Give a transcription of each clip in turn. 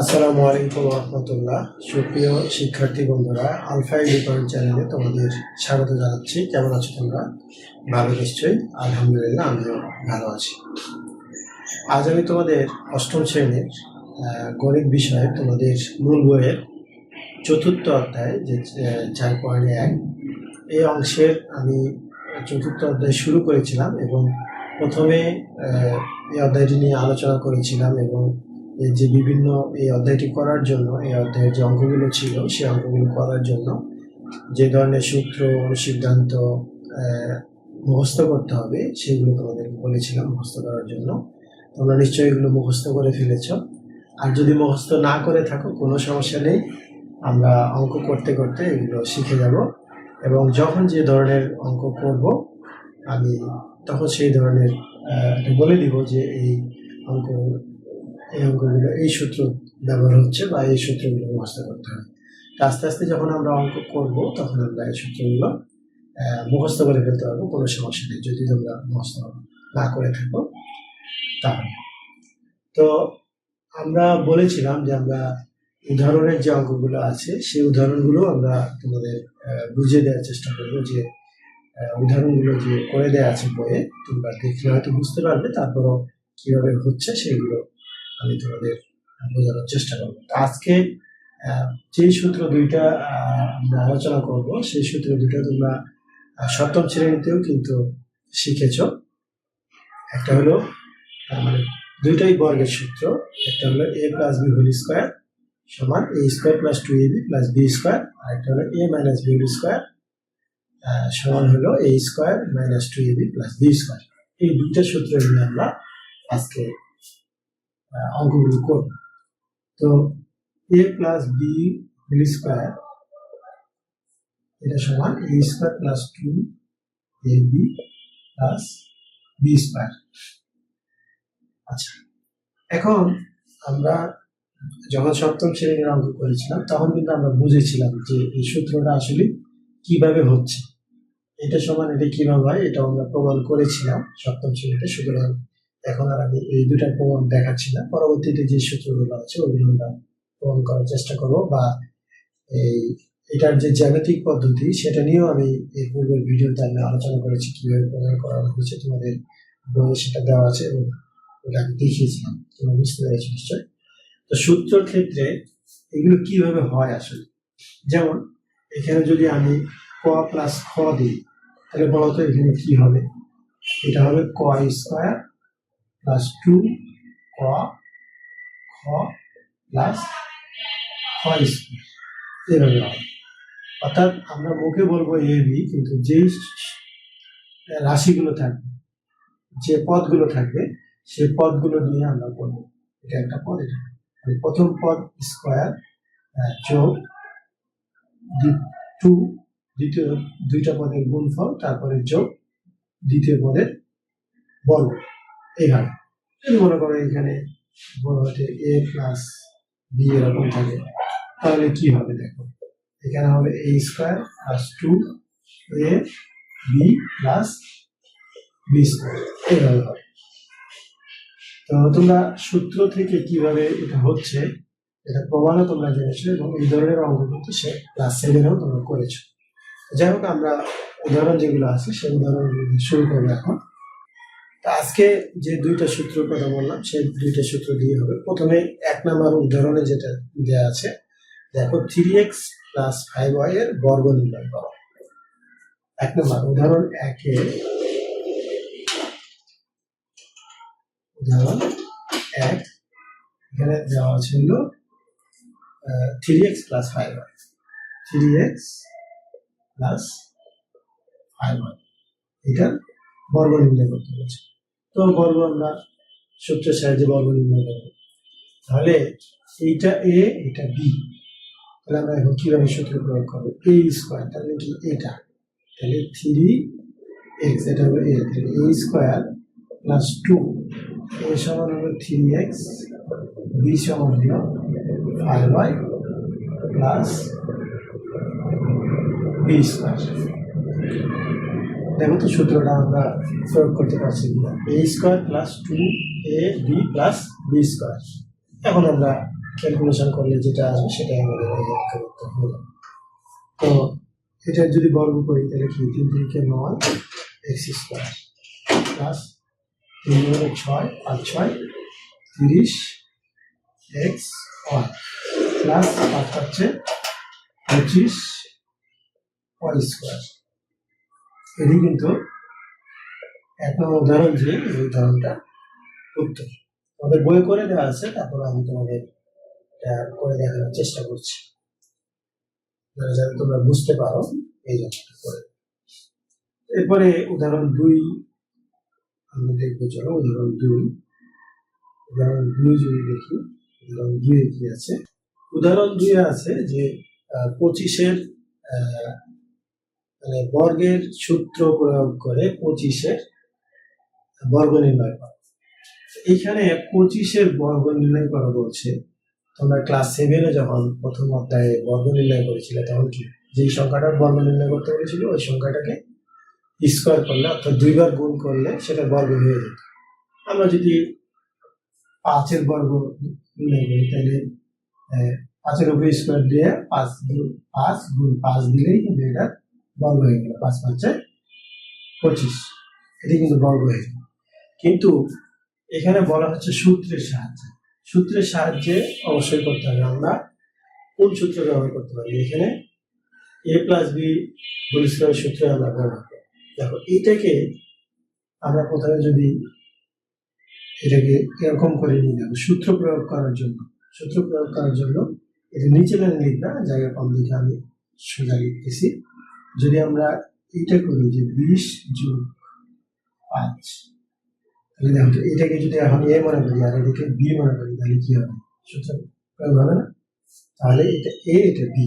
আসসালামু আলাইকুম রহমতুল্লাহ। সুপ্রিয় শিক্ষার্থী বন্ধুরা, আলফা এডুকেশন চ্যানেলে তোমাদের স্বাগত জানাচ্ছি। কেমন আছো তোমরা? ভালো নিশ্চয়ই। আলহামদুলিল্লাহ, আমিও ভালো আছি। আজ আমি তোমাদের অষ্টম শ্রেণীর গণিত বিষয়ে তোমাদের মূল বইয়ের চতুর্থ অধ্যায় যে 4.1 এই অংশের আমি চতুর্থ অধ্যায় শুরু করেছিলাম এবং প্রথমে এই অধ্যায়টি নিয়ে আলোচনা করেছিলাম এবং যে বিভিন্ন এই অধ্যায়টি করার জন্য এই অধ্যায়ের যে অঙ্কগুলো ছিল সেই অঙ্কগুলো করার জন্য যে ধরনের সূত্র সিদ্ধান্ত মুখস্থ করতে হবে সেগুলো তোমাদের বলেছিলাম মুখস্থ করার জন্য। তোমরা নিশ্চয়ই এগুলো মুখস্থ করে ফেলেছ। আর যদি মুখস্থ না করে থাকো কোনো সমস্যা নেই, আমরা অঙ্ক করতে করতে এগুলো শিখে যাব এবং যখন যে ধরনের অঙ্ক করব আমি তখন সেই ধরনের বলে দিব যে এই অঙ্কগুলো এই সূত্র ব্যবহার হচ্ছে বা এই সূত্রগুলো মুখস্থ করতে হবে। আস্তে আস্তে যখন আমরা অঙ্ক করব তখন আমরা এই সূত্রগুলো মুখস্থ করে ফেলতে পারবো, কোনো সমস্যা নেই যদি তোমরা মুখস্থ না করে থাকো তাহলে। তো আমরা বলেছিলাম যে আমরা উদাহরণের যে অঙ্কগুলো আছে সেই উদাহরণগুলো আমরা তোমাদের বুঝিয়ে দেওয়ার চেষ্টা করবো। যে উদাহরণগুলো যে করে দেওয়া আছে বইয়ে তোমরা দেখলে হয়তো বুঝতে পারবে, তারপরও কিভাবে হচ্ছে সেগুলো আমি তোমাদের বোঝানোর চেষ্টা করবো। আজকে যেই সূত্র দুইটা আমরা আলোচনা করব সেই সূত্র দুটো তোমরা সপ্তম শ্রেণীতেও কিন্তু শিখেছ। একটা হলো মানে দুইটাই বর্গের সূত্র, একটা হলো a plus B whole square সমান a square plus 2ab plus b square, আর একটা হলো a minus b whole square সমান হলো a square minus 2ab plus b square. এই দুইটা সূত্র নিয়ে আমরা আজকে অঙ্কগুলো করব। তো a plus b whole square এটা সমান a square plus 2ab plus b square. আচ্ছা, এখন আমরা যখন সপ্তম শ্রেণীর অঙ্ক করেছিলাম তখন কিন্তু আমরা বুঝেছিলাম যে এই সূত্রটা আসলে কিভাবে হচ্ছে, এটা সমান এটা কিভাবে হয় এটা আমরা প্রমাণ করেছিলাম সপ্তম শ্রেণীতে। সুতরাং এখন আর আমি এই দুটার প্রমাণ দেখাচ্ছি না, পরবর্তীতে যে সূত্রগুলো আছে ওগুলো আমরা প্রমাণ করার চেষ্টা করবো বা এটার যে জ্যামিতিক পদ্ধতি সেটা নিয়েও আমি এর পূর্বের ভিডিওতে আমি আলোচনা করেছি কিভাবে প্রমাণ করানো হয়েছে। তোমাদের বইয়ে সেটা দেওয়া আছে এবং ওটা আমি দেখিয়েছিলাম, তোমরা বুঝতে পেরেছো নিশ্চয়। তো সূত্রের ক্ষেত্রে এগুলো কিভাবে হয় আসলে, যেমন এখানে যদি আমি ক প্লাস খ দিই তাহলে বলতো এখানে কি হবে? এটা হবে ক স্কোয়ার প্লাস 2 ক খ প্লাস খ স্কোয়ার, এভাবে হবে। অর্থাৎ আমরা মুখে বলবো এ বি, কিন্তু যেই রাশিগুলো থাকবে যে পদগুলো থাকবে সেই পদগুলো নিয়ে আমরা বলবো এটা একটা পদ, এটা প্রথম পদ স্কোয়ার যোগ 2 দ্বিতীয় দুইটা পদের গুণফল, তারপরে যোগ দ্বিতীয় পদের বর্গ। এইভাবে মনে করো এখানে বড় হতে a প্লাস বি এরকম থাকে, তাহলে কি হবে দেখো, এখানে হবে a square plus 2ab plus b square, এইভাবে হবে। তো তোমরা সূত্র থেকে কিভাবে এটা হচ্ছে এটা প্রমাণও তোমরা জেনেছো এবং এই ধরনের অঙ্ক কিন্তু সে ক্লাস 7-এও তোমরা করেছো। যাই হোক, আমরা উদাহরণ যেগুলো আছে সেই উদাহরণগুলো শুরু করবো এখন। তো আজকে যে দুইটা সূত্র কথা বললাম সেই দুইটা সূত্র দিয়ে হবে। প্রথমে 1 নম্বর উদাহরণে যেটা দেওয়া আছে, দেখো 3x প্লাস 5y এর বর্গ নির্ণয় করো। 1 নম্বর উদাহরণ 1-এ উদাহরণ 1 এখানে দেওয়া আছে হলো 3x plus 5y, 3x plus 5y এটার বর্গ নির্ণয় করতে হয়েছে। তো বর্গ আমরা সূত্রের সাহায্যে বর্গ নির্ণয় করব। তাহলে এইটা a এটা b, তাহলে আমরা এখন কিভাবে সূত্র প্রয়োগ করবো? a স্কোয়ার তাহলে কি এটা, তাহলে 3x এটা হলো a, তাহলে a স্কোয়ার প্লাস 2 a সমান হলো 3x, b সমান হলো 5y প্লাস b স্কোয়ার। দেখো তো সূত্রটা আমরা প্রয়োগ করতে পারছি কিনা, a square plus 2ab plus b square. এখন আমরা ক্যালকুলেশন করলে যেটা আসবে সেটাই আমাদের এই অঙ্কের উত্তর হয়ে যাবে। তো এটা যদি বর্গ করি তাহলে কি 3 3 9 এক্স স্কোয়ার প্লাস 3 9 6 আর 6 30 এক্স ওয়াই প্লাস 5 হচ্ছে 25 ওয়াই স্কোয়ার। এটি কিন্তু এক নম্বর উদাহরণ, যে এই উদাহরণটা উত্তর আমাদের বই করে দেওয়া আছে, তারপর আমি তোমাদের এটা করে দেখানোর চেষ্টা করছি যাতে তোমরা বুঝতে পারো এই জন্য করে। এরপরে উদাহরণ 2 আমরা দেখবো। চলো উদাহরণ 2 যদি দেখি, উদাহরণ 2 কি আছে। উদাহরণ 2 আছে যে 25-এর মানে বর্গের সূত্র প্রয়োগ করে 25-এর বর্গ নির্ণয় করা। এইখানে 25-এর বর্গ নির্ণয় করা বলছে। তোমরা ক্লাস 7-এ যখন প্রথম অধ্যায়ে বর্গ নির্ণয় করেছিলে তখন কি যেই সংখ্যাটার বর্গ নির্ণয় করতে বলেছিল ওই সংখ্যাটাকে স্কোয়ার করলে অর্থাৎ 2 বার গুণ করলে সেটা বর্গ হয়ে যেত। আমরা যদি 5-এর বর্গ নির্ণয় করি তাহলে 5-এর উপরে স্কোয়ার দিয়ে 5 গুণ 5 দিলেই কিন্তু এটা বর্গ হয়ে গেল। 5 5 25, এটি কিন্তু বর্গ হয়ে গেল। কিন্তু এখানে বলা হচ্ছে সূত্রের সাহায্যে অবশ্যই করতে হবে। আমরা কোন সূত্র ব্যবহার করতে পারি? এখানে a plus B whole square সূত্র আমরা ব্যবহার করি। দেখো এটাকে আমরা প্রথমে যদি এটাকে এরকম করে নিয়ে যাবো সূত্র প্রয়োগ করার জন্য এটা নিচে না লিখবা, জায়গা কম লিখে আমি সোজা লিখতেছি। যদি আমরা এটা করি যে 20 যোগ 5, তাহলে দেখো এটাকে যদি এখন এ মনে করি আর এটাকে বি মনে করি তাহলে কি হবে? সূত্র প্রয়োগ হবে না? তাহলে এটা এ এটা বি,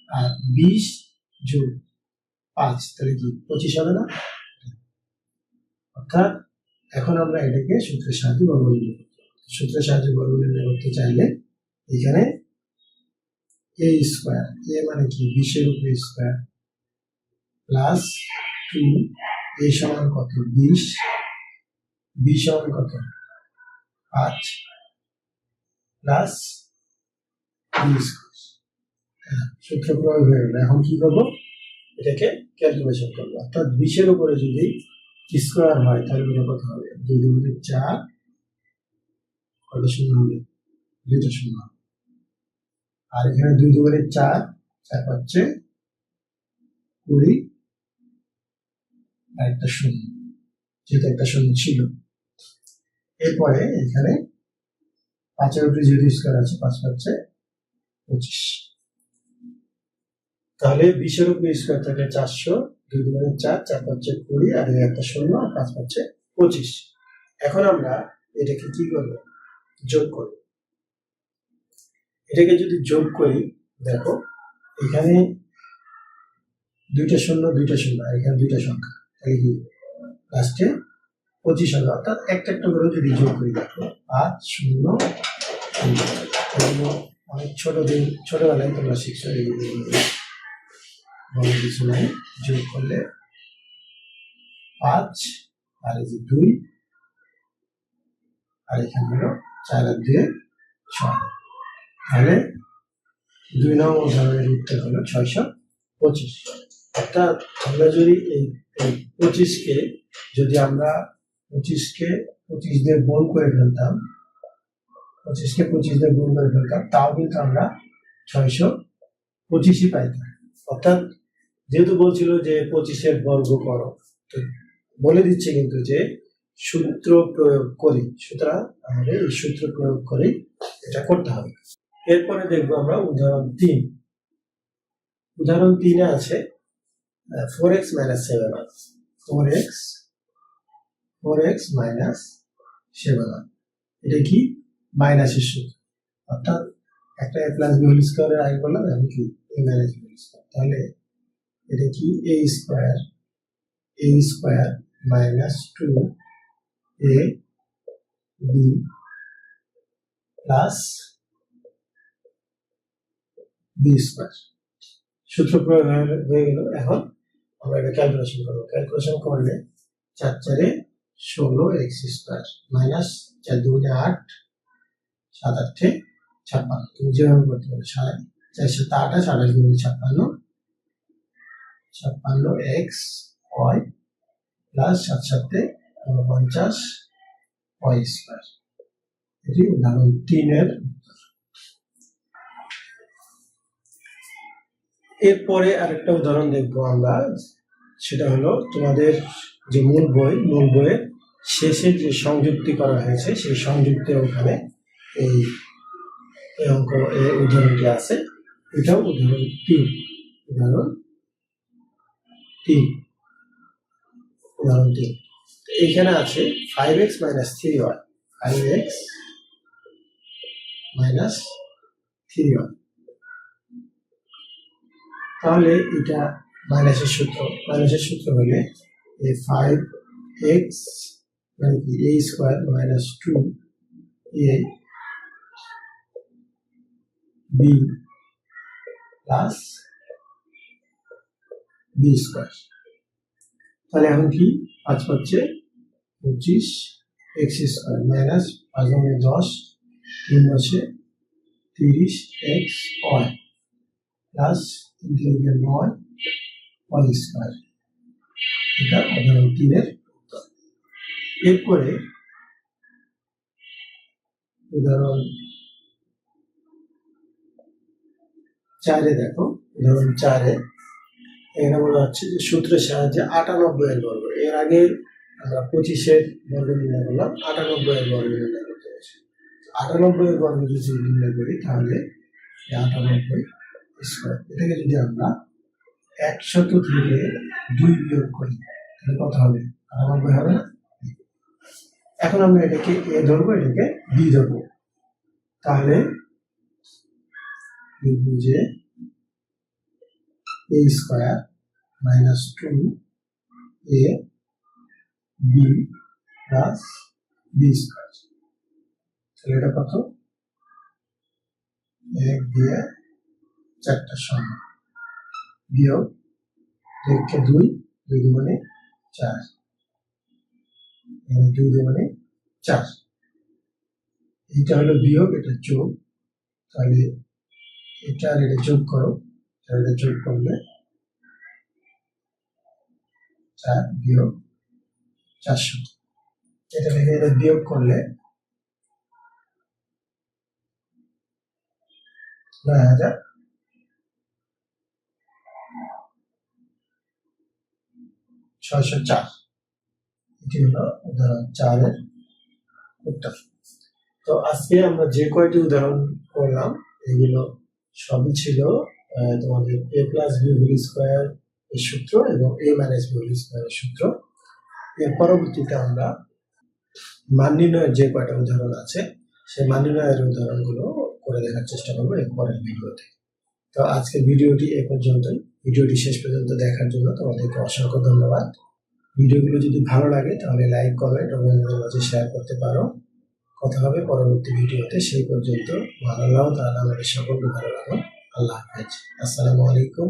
আর 20 যোগ 5 তাহলে কি 25 হবে না? অর্থাৎ এখন আমরা এটাকে সূত্রের সাহায্যে বর্গ নির্ণয় করতে পারি। সূত্রের সাহায্যে বর্গ নির্ণয় করতে চাইলে এখানে এ স্কোয়ার, এ মানে কি 20-এর উপরে স্কোয়ার প্লাস 2, এ সমান কত 20, বি সমান কত 5 প্লাস বি স্কোয়ার। সূত্র প্রয়োগ হয়ে গেল। এখন কি করবো? এটাকে ক্যালকুলেশন করবো। অর্থাৎ 20-এর উপরে যদি স্কোয়ার হয় তাহলে এটা কত হবে? 2 2 4, কত শূন্য হবে? 2টা শূন্য। আর এখানে 2 2 4, 4 হচ্ছে 20 আর একটা শূন্য, যেহেতু একটা শূন্য ছিল। এরপরে এখানে 5-এর উপরে যেহেতু স্কোয়ার আছে 5 হচ্ছে 25। তাহলে 20-এর উপরে স্কোয়ার থাকলে 400, 2 2 4, 4 হচ্ছে 20 আর একটা শূন্য আর 5 হচ্ছে 25। এখন আমরা এটাকে কি করবো? যোগ করব। এটাকে যদি যোগ করি, দেখো এখানে 2টা শূন্য আর এখানে 2টা সংখ্যা, তাহলে কি লাস্টে 25 হবে। অর্থাৎ একটা করে যদি যোগ করি, দেখো 5 0 অনেক ছোটবেলায় তোমরা শিখছো এইগুলো কিছু নাই। যোগ করলে 5 আর এই যে 2 আর এখানে হলো 4 আর 2 6। তাহলে 2 নং উদাহরণের উত্তর হলো 625। অর্থাৎ আমরা যদি এই 25কে যদি আমরা 25 দিয়ে গুণ করে ফেলতাম, তাও কিন্তু আমরা 625ই পাইতাম। অর্থাৎ যেহেতু বলছিল যে 25-এর বর্গ করো, তো বলে দিচ্ছে কিন্তু যে সূত্র প্রয়োগ করি, সুতরাং আমাদের এই সূত্র প্রয়োগ করে এটা করতে হবে। এরপরে দেখবো আমরা উদাহরণ 3। উদাহরণ 3-এ আছে 4x - 7y, 4x - 7y। এটা কি? মাইনাসের সূত্র। অর্থাৎ একটা a প্লাস বি হোল স্কয়ারের আগে বললাম, এখন কি a minus B whole square. তাহলে এটা কি a square minus 2ab plus b square. সূত্র প্রয়োগ হয়ে গেল। এখন আমরা এটা ক্যালকুলেশন করবো। ক্যালকুলেশন করলে 4 4 16 x স্কয়ার মাইনাস 4 2 8, 7 8 56 তুমি যেভাবে করতে পারো 4 7 28 গুণ 56 X Y plus 7 7 49 Y square. এটি উদাহরণ 3 এর। এরপরে আরেকটা উদাহরণ দেখবো আমরা, সেটা হলো তোমাদের যে মূল বইয়ের শেষে যে সংযুক্তি করা হয়েছে সেই সংযুক্তের ওখানে এই অঙ্ক উদাহরণটি আছে। এটাও উদাহরণ 3। এইখানে আছে 5x - 3y, 5x - 3y। তাহলে এটা মাইনাসের সূত্র হলে এই 5x মানে কি a square minus 2a b plus b square. তাহলে এখন কি 5 হচ্ছে 25 x স্কয়ার মাইনাস 5 গুণে 10 3 হচ্ছে 30 x y plus 3 × 9 y square. এটা উদাহরণ 3 এর উত্তর। এরপরে উদাহরণ 4 এ দেখো, উদাহরণ 4 এ এখানে বলা হচ্ছে যে সূত্রের সাহায্যে 98 এর বর্গ। এর আগে আমরা 25 এর বর্গ নির্ণয় করলাম, 98 এর বর্গ নির্ণয় করতে হয়েছে। 98 এর বর্গ যদি নির্ণয় করি তাহলে 98 স্কয়ার, এটাকে যদি আমরা 100 থেকে 2 বিয়োগ করি তাহলে কত হবে? 98 হবে না? এখন আমরা এটাকে a ধরবো, এটাকে b ধরবো। তাহলে লিখব যে a square minus 2a b plus b square. তাহলে এটা কত? 1 দিয়ে 4টা সংখ্যা বিয়োগ 1 কে 2, 2 দুগুণে 4, 2 দুগুণে 4। এটা হলো বিয়োগ, এটা যোগ। তাহলে এটা আর এটা যোগ করো, তাহলে যোগ করলে 4 বিয়োগ 400। এটা থেকে এটা বিয়োগ করলে 9604। এটি হলো উদাহরণ 4 এর উত্তর। তো আজকে আমরা যে কয়টি উদাহরণ করলাম এগুলো সবই ছিল তোমাদের a + b হোল স্কয়ার এর সূত্র এবং a - b হোল স্কয়ার এর সূত্র। এর পরবর্তীতে আমরা মান নির্ণয়ের যে কয়টা উদাহরণ আছে সেই মান নির্ণয়ের উদাহরণগুলো করে দেখার চেষ্টা করবো এর পরের ভিডিওতে। তো আজকের ভিডিওটি এ পর্যন্তই। ভিডিওটি শেষ পর্যন্ত দেখার জন্য তোমাদেরকে অসংখ্য ধন্যবাদ। ভিডিওগুলো যদি ভালো লাগে তাহলে লাইক, কমেন্ট এবং অন্যদের মাঝে শেয়ার করতে পারো। কথা হবে পরবর্তী ভিডিওতে। সেই পর্যন্ত ভালো লাগো, তাহলে আমাদের সকলকে ভালো লাগো। আল্লাহ হাফেজ। আসসালামু আলাইকুম।